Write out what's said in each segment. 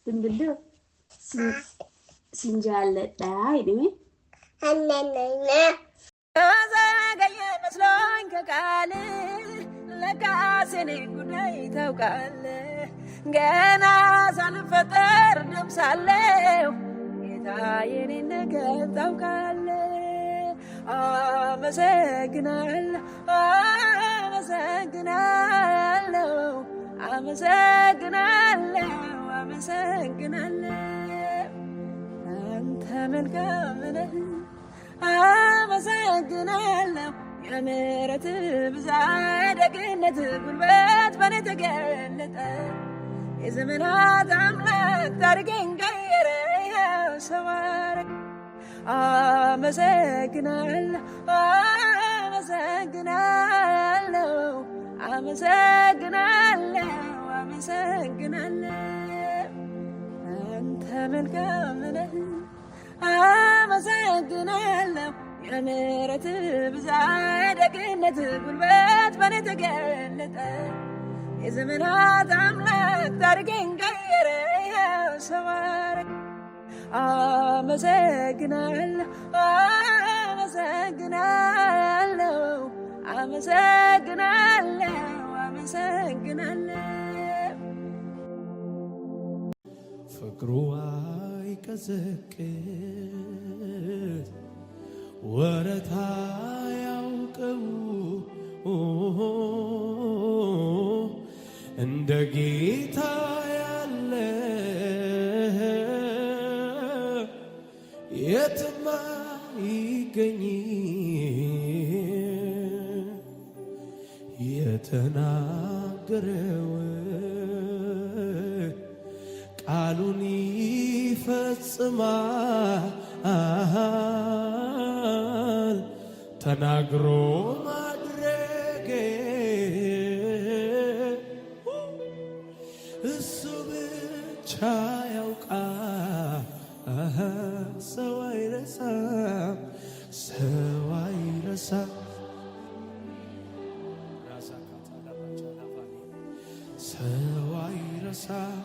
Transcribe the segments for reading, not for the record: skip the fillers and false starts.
Dulu sinjaalladha jedhame. አዘገየ መስሎኝ ከቃል ለካስ የኔ ጉዳይ ታውቃለህ። ገና ሳልፈጠር ደም ሳለሁ ጌታ የኔን ነገር ታውቃለህ። አመሰግናለሁ አመሰግናለሁ አመሰግናለሁ አመሰግናለሁ አንተ መልካም ነህ። አመሰግናለሁ የምሕረት ብዛት ደግነት ጉልበት በኔ ተገለጠ። የዘመናት አምላክ ታሪኬን ቀየረ ሰው አረገ። አመሰግናለሁ አመሰግናለሁ አመሰግናለሁ አመሰግናለሁ አንተ መልካም ነህ። አመሰግናለሁ የምሕረት ብዛት ደግነት ጉልበት በኔ ተገለጠ። የዘመናት አምላክ ታሪኬን ቀየረ ሰው አረገ። አመሰግናለሁ አመሰግናለሁ አመሰግናለሁ አመሰግናለሁ ፍቅሩ አይቀዘቅዝ ወረታ ያውቀው እንደ ጌታ ያለ የትም አይገኝ። የተናገረው ቃሉን ይፈጽማል። ተናግሮ ማድረግ እሱ ብቻ ያውቃል። ሰው አይረሳም፣ ሰው አይረሳም፣ ሰው አይረሳም።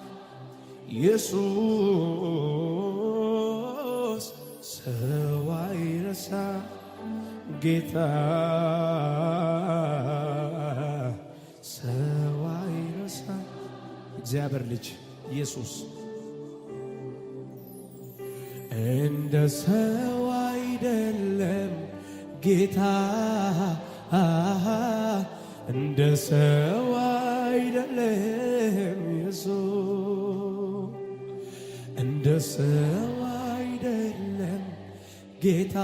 ኢየሱስ ሰው አይረሳም። ጌታ ሰው አይረሳም። እግዚአብሔር ልጅ ኢየሱስ እንደ ሰው አይደለም ጌታ፣ እንደ ሰው አይደለም ኢየሱስ፣ እንደ ሰው አይደለም ጌታ።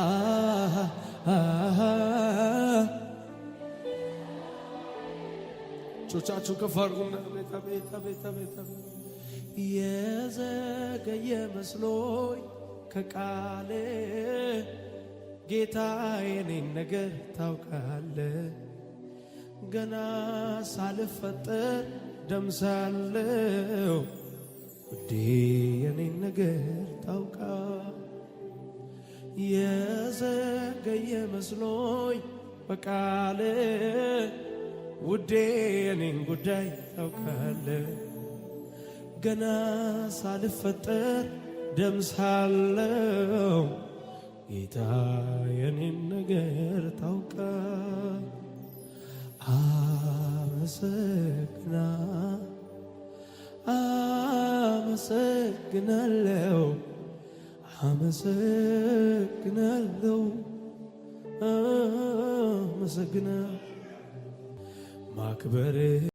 ጮቻችሁ ከፍ አድርጉና የዘገየ መስሎኝ ከቃል ጌታ የኔን ነገር ታውቃለ። ገና ሳልፈጠር ደም ሳለሁ ውዴ የኔን ነገር ታውቃ። የዘገየ መስሎኝ በቃል ውዴ የኔን ጉዳይ ታውቃለ። ገና ሳልፈጠር ደም ሳለሁ ጌታ የኔን ነገር ታውቃ። አመሰግናለሁ አመሰግናለሁ አመሰግናለሁ ማክበር